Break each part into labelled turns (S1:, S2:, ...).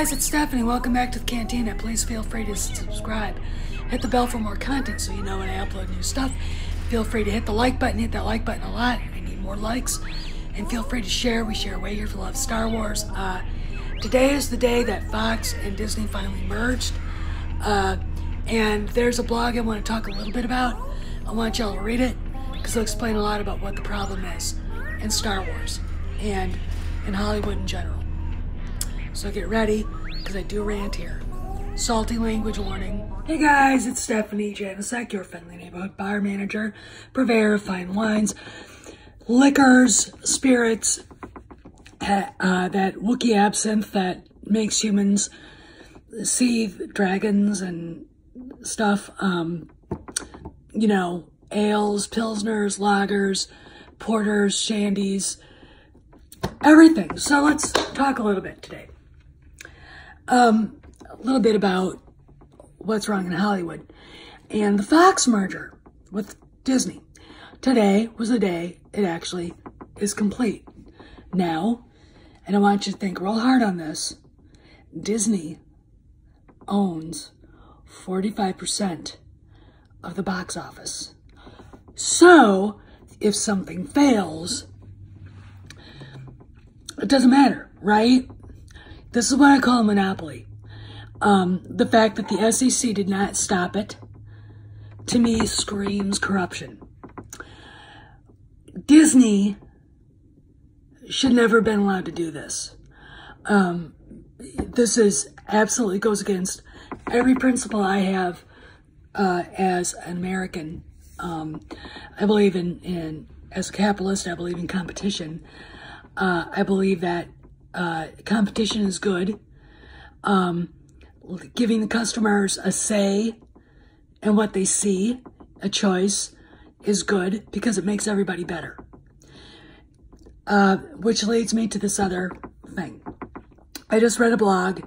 S1: guys, it's Stephanie. Welcome back to the Cantina. Please feel free to subscribe. Hit the bell for more content so you know when I upload new stuff. Feel free to hit the like button. Hit that like button a lot. I need more likes. And feel free to share. We share way here for love Star Wars. Today is the day that Fox and Disney finally merged. And there's a blog I want to talk a little bit about. I want y'all to read it because it'll explain a lot about what the problem is in Star Wars and in Hollywood in general. So get ready, because I do rant here. Salty language warning. Hey guys, it's Stephanie Janicek, your friendly neighborhood bar manager, purveyor of fine wines, liquors, spirits, that Wookiee absinthe that makes humans see dragons and stuff. You know, ales, pilsners, lagers, porters, shandies, everything. So let's talk a little bit today. A little bit about what's wrong in Hollywood and the Fox merger with Disney. Today was the day it actually is complete. Now, and I want you to think real hard on this, Disney owns 45% of the box office. So, if something fails, it doesn't matter, right? This is what I call a monopoly. The fact that the SEC did not stop it, to me, screams corruption. Disney should never have been allowed to do this. This is absolutely goes against every principle I have as an American. I believe as a capitalist, I believe in competition. I believe that competition is good. Giving the customers a say in what they see, a choice, is good because it makes everybody better. Which leads me to this other thing. I just read a blog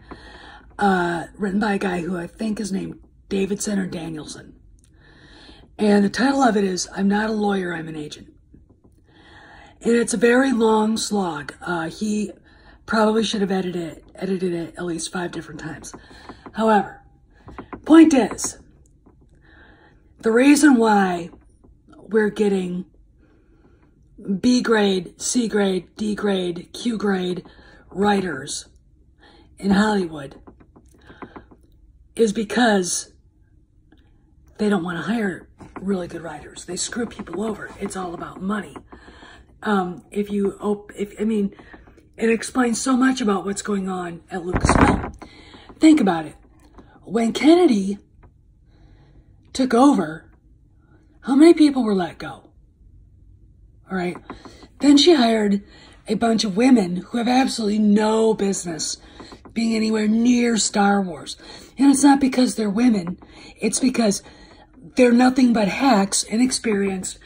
S1: written by a guy who I think is named Davidson or Danielson. And the title of it is, I'm Not a Lawyer, I'm an Agent. And it's a very long slog. He probably should have edited it at least 5 different times. However, point is, the reason why we're getting B grade, C grade, D grade, Q grade writers in Hollywood is because they don't want to hire really good writers. They screw people over. It's all about money. It explains so much about what's going on at Lucasfilm. Think about it. When Kennedy took over, how many people were let go? All right. Then she hired a bunch of women who have absolutely no business being anywhere near Star Wars. And it's not because they're women. It's because they're nothing but hacks, inexperienced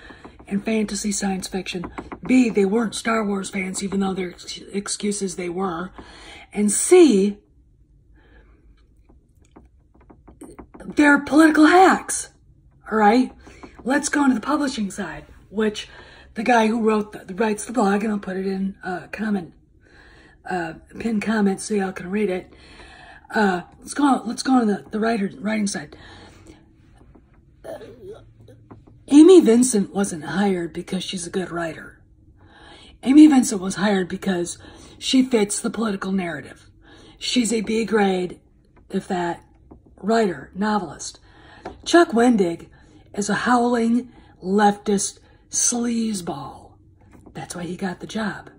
S1: in fantasy science fiction. B, they weren't Star Wars fans, even though their excuses they were. And C, they're political hacks. All right? Let's go into the publishing side, which the guy who writes the blog, and I'll put it in pinned comment so y'all can read it. Let's go on the writing side. Amy Vincent wasn't hired because she's a good writer. Amy Vincent was hired because she fits the political narrative. She's a B grade, if that, writer, novelist. Chuck Wendig is a howling leftist sleazeball. That's why he got the job.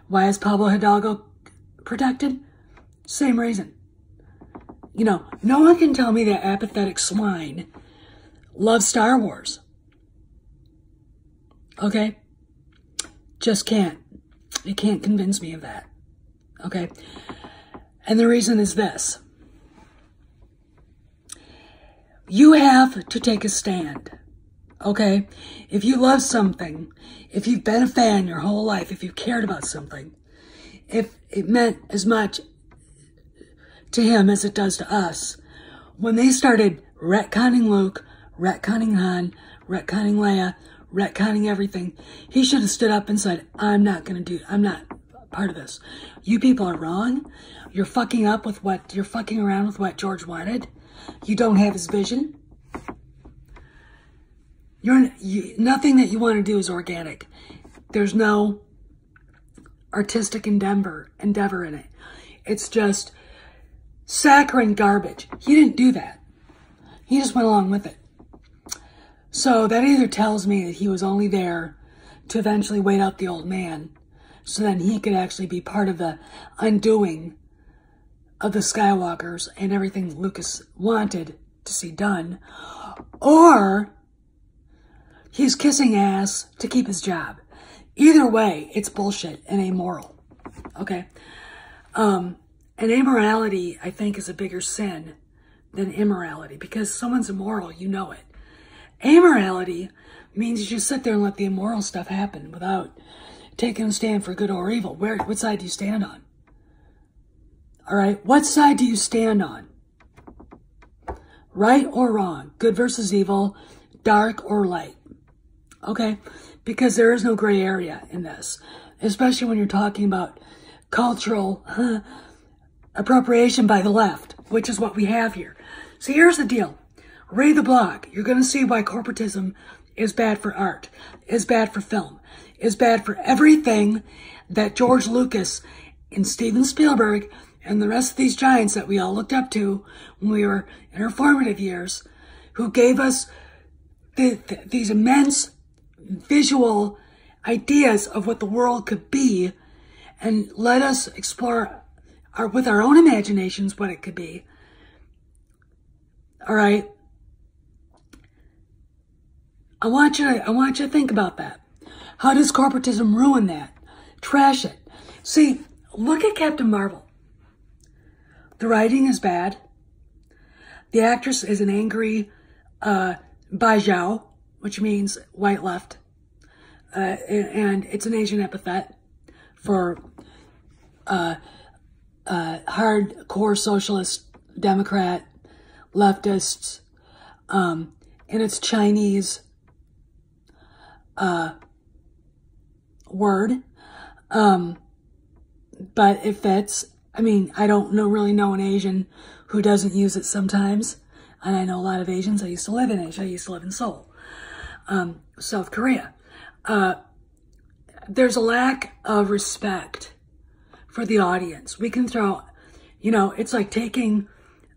S1: Why is Pablo Hidalgo protected? Same reason. You know, no one can tell me that apathetic swine loves Star Wars. Okay? Just can't. You can't convince me of that. Okay? And the reason is this. You have to take a stand. Okay? If you love something, if you've been a fan your whole life, if you cared about something, if it meant as much to him as it does to us, when they started retconning Luke, retconning Han, retconning Leia, retconning everything, he should have stood up and said, I'm not part of this. You people are wrong. You're fucking around with what George wanted. You don't have his vision. Nothing that you want to do is organic. There's no artistic endeavor in it. It's just saccharine garbage. He didn't do that. He just went along with it. So that either tells me that he was only there to eventually wait out the old man so then he could actually be part of the undoing of the Skywalkers and everything Lucas wanted to see done, or he's kissing ass to keep his job. Either way, it's bullshit and amoral, okay? And amorality, I think, is a bigger sin than immorality, because someone's immoral, you know it. Amorality means you just sit there and let the immoral stuff happen without taking a stand for good or evil. What side do you stand on? All right, what side do you stand on? Right or wrong? Good versus evil, dark or light? Okay, because there is no gray area in this, especially when you're talking about cultural appropriation by the left, which is what we have here. So here's the deal. Read the blog. You're going to see why corporatism is bad for art, is bad for film, is bad for everything that George Lucas and Steven Spielberg and the rest of these giants that we all looked up to when we were in our formative years, who gave us these immense visual ideas of what the world could be and let us explore with our own imaginations what it could be. All right. I want you to think about that. How does corporatism ruin that? Trash it. See, look at Captain Marvel. The writing is bad. The actress is an angry Bajau, which means white left. And it's an Asian epithet for hardcore socialist, Democrat, leftists, and it's Chinese word, but it fits. I mean, I don't really know an Asian who doesn't use it sometimes, and I know a lot of Asians. I used to live in Asia. I used to live in Seoul, South Korea. There's a lack of respect for the audience. We can throw, it's like taking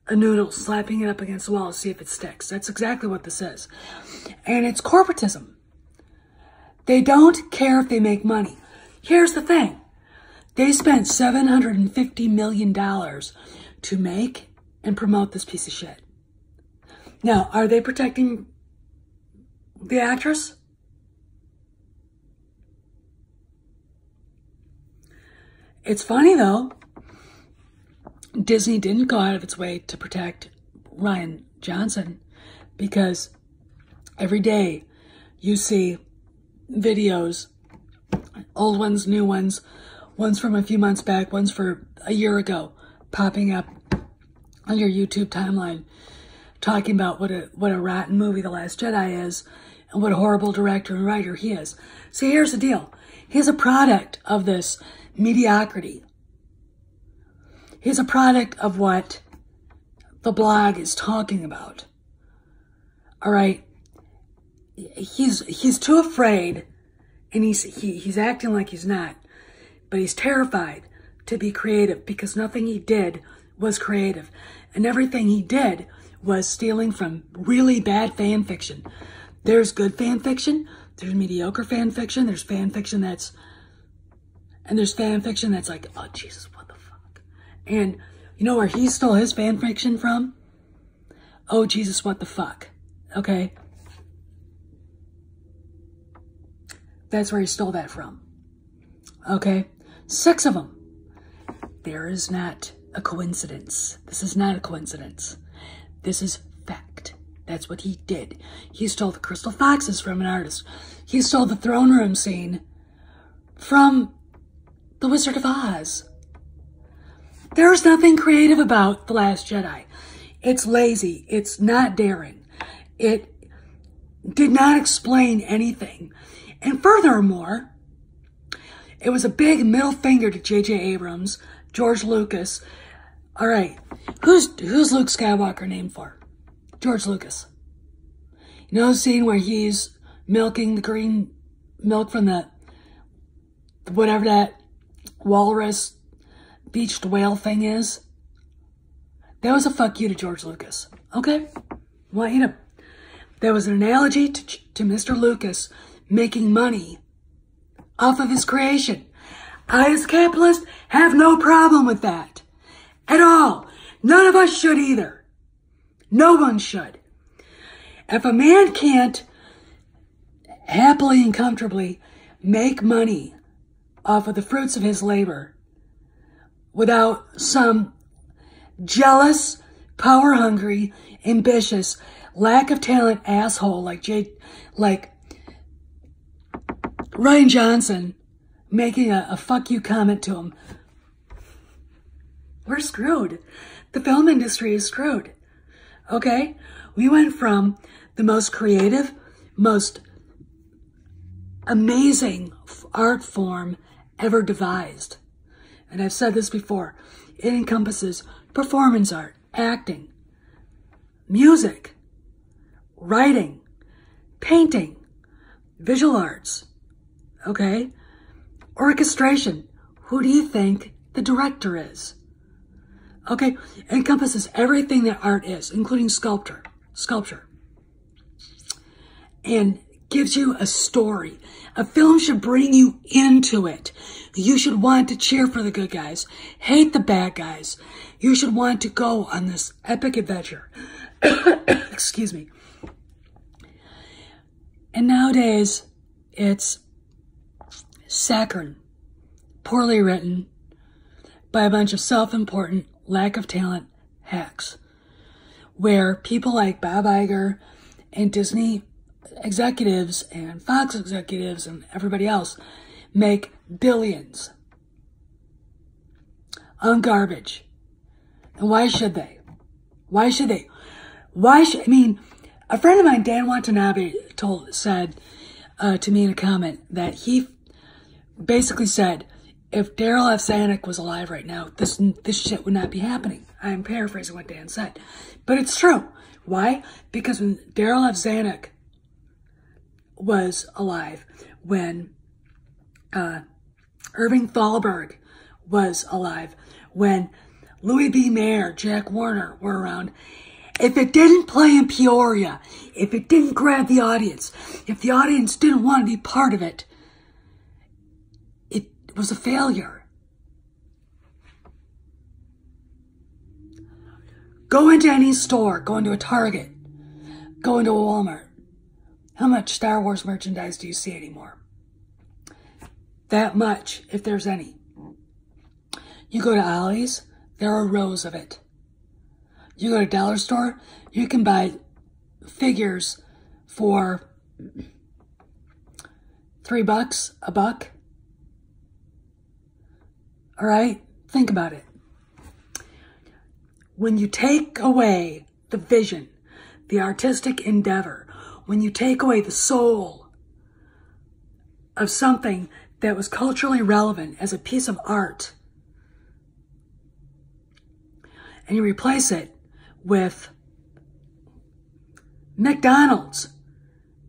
S1: a noodle, slapping it up against the wall to see if it sticks. That's exactly what this is. And it's corporatism. They don't care if they make money. Here's the thing. They spent $750 million to make and promote this piece of shit. Now, are they protecting the actress? It's funny, though. Disney didn't go out of its way to protect Rian Johnson, because every day you see videos, old ones, new ones, ones from a few months back, ones for a year ago, popping up on your YouTube timeline, talking about what a rotten movie The Last Jedi is, and what a horrible director and writer he is. See, here's the deal. He's a product of this mediocrity. He's a product of what the blog is talking about. All right. He's too afraid, and he's acting like he's not, but he's terrified to be creative, because nothing he did was creative, and everything he did was stealing from really bad fan fiction. There's good fan fiction, there's mediocre fan fiction, there's fan fiction that's like, oh Jesus, what the fuck? And you know where he stole his fan fiction from? Oh Jesus, what the fuck? Okay? That's where he stole that from. Okay? 6 of them. There is not a coincidence. This is not a coincidence. This is fact. That's what he did. He stole the crystal foxes from an artist. He stole the throne room scene from The Wizard of Oz. There's nothing creative about The Last Jedi. It's lazy. It's not daring. It did not explain anything. And furthermore, it was a big middle finger to J.J. Abrams, George Lucas, All right, who's Luke Skywalker named for? George Lucas. You know the scene where he's milking the green milk from the whatever that walrus beached whale thing is? That was a fuck you to George Lucas. Okay? Want you to... That was an analogy to Mr. Lucas making money off of his creation. I, as a capitalist, have no problem with that. At all. None of us should either. No one should. If a man can't happily and comfortably make money off of the fruits of his labor without some jealous, power-hungry, ambitious, lack of talent asshole like Ryan Johnson making a fuck you comment to him, we're screwed. The film industry is screwed. Okay? We went from the most creative, most amazing art form ever devised. And I've said this before. It encompasses performance art, acting, music, writing, painting, visual arts, okay? Orchestration. Who do you think the director is? Okay, it encompasses everything that art is, including sculpture, and gives you a story. A film should bring you into it. You should want to cheer for the good guys, hate the bad guys. You should want to go on this epic adventure. Excuse me. And nowadays, it's saccharine, poorly written, by a bunch of self-important, lack of talent hacks, where people like Bob Iger and Disney executives and Fox executives and everybody else make billions on garbage. And why should they? Why should they? I mean, a friend of mine, Dan Watanabe, said to me in a comment that he basically said, if Daryl F. Zanuck was alive right now, this shit would not be happening. I'm paraphrasing what Dan said. But it's true. Why? Because when Daryl F. Zanuck was alive, when Irving Thalberg was alive, when Louis B. Mayer, Jack Warner were around, if it didn't play in Peoria, if it didn't grab the audience, if the audience didn't want to be part of it, it was a failure. Go into any store, go into a Target, go into a Walmart. How much Star Wars merchandise do you see anymore? That much, if there's any. You go to Ollie's, there are rows of it. You go to a dollar store, you can buy figures for $3, a buck. All right? Think about it. When you take away the vision, the artistic endeavor, when you take away the soul of something that was culturally relevant as a piece of art, and you replace it with McDonald's,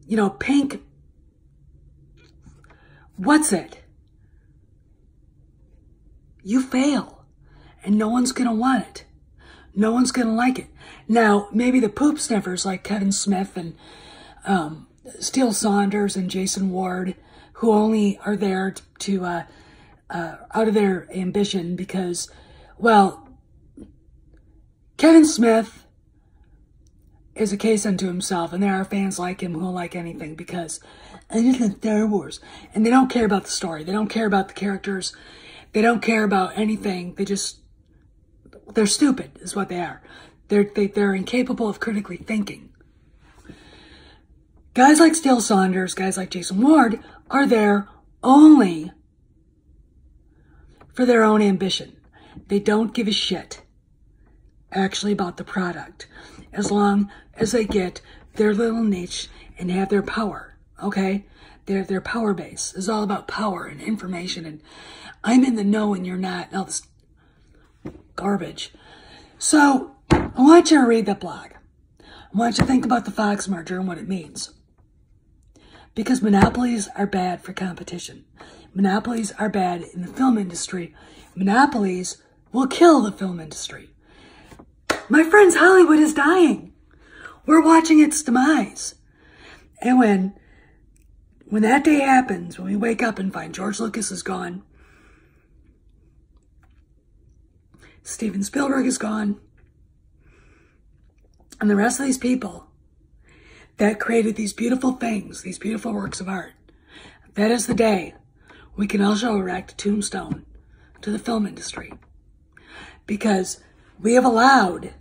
S1: you know, pink, what's it? You fail, and no one's going to want it. No one's going to like it. Now, maybe the poop sniffers like Kevin Smith and Steele Saunders and Jason Ward, who only are there to out of their ambition because, well, Kevin Smith is a case unto himself, and there are fans like him who will like anything because I just like Star Wars. And they don't care about the story. They don't care about the characters. They don't care about anything. They're stupid is what they are. They're incapable of critically thinking. Guys like Steele Saunders, guys like Jason Ward are there only for their own ambition. They don't give a shit actually about the product as long as they get their little niche and have their power, okay? Their power base is all about power and information and I'm in the know and you're not, and all this garbage. So I want you to read that blog. I want you to think about the Fox merger and what it means. Because monopolies are bad for competition. Monopolies are bad in the film industry. Monopolies will kill the film industry. My friends, Hollywood is dying. We're watching its demise. And when that day happens, when we wake up and find George Lucas is gone, Steven Spielberg is gone, and the rest of these people that created these beautiful things, these beautiful works of art, that is the day we can also erect a tombstone to the film industry. Because we have allowed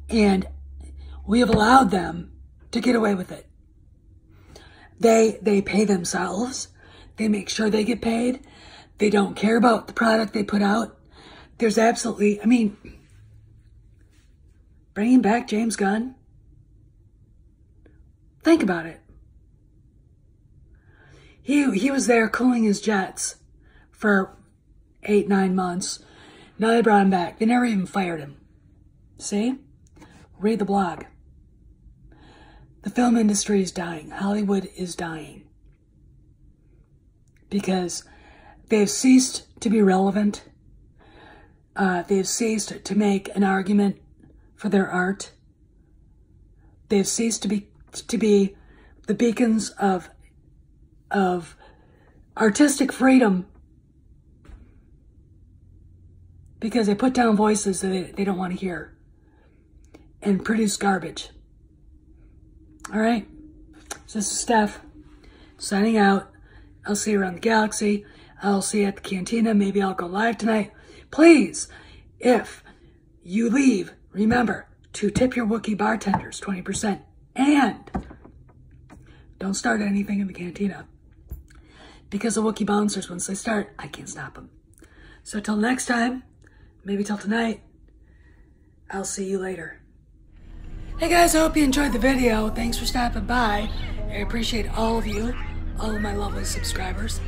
S1: them to get away with it. They pay themselves. They make sure they get paid. They don't care about the product they put out. There's absolutely, I mean, bringing back James Gunn. Think about it. He was there cooling his jets for 8-9 months. Now they brought him back. They never even fired him. See? Read the blog. The film industry is dying. Hollywood is dying. Because they've ceased to be relevant. They've ceased to make an argument for their art. They've ceased to be the beacons of artistic freedom, because they put down voices that they don't want to hear and produce garbage. All right, so this is Steph signing out. I'll see you around the galaxy. I'll see you at the cantina. Maybe I'll go live tonight. Please, if you leave, remember to tip your Wookiee bartenders 20%. And don't start anything in the cantina. Because the Wookiee bouncers, once they start, I can't stop them. So till next time, maybe till tonight, I'll see you later. Hey guys, I hope you enjoyed the video. Thanks for stopping by. I appreciate all of you, all of my lovely subscribers.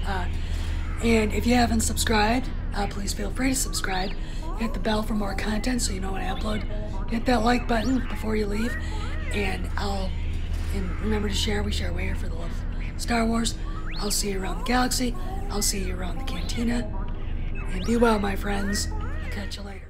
S1: And if you haven't subscribed, please feel free to subscribe. Hit the bell for more content so you know when I upload. Hit that like button before you leave. And remember to share. We share way for the love of Star Wars. I'll see you around the galaxy. I'll see you around the cantina. And be well, my friends. I'll catch you later.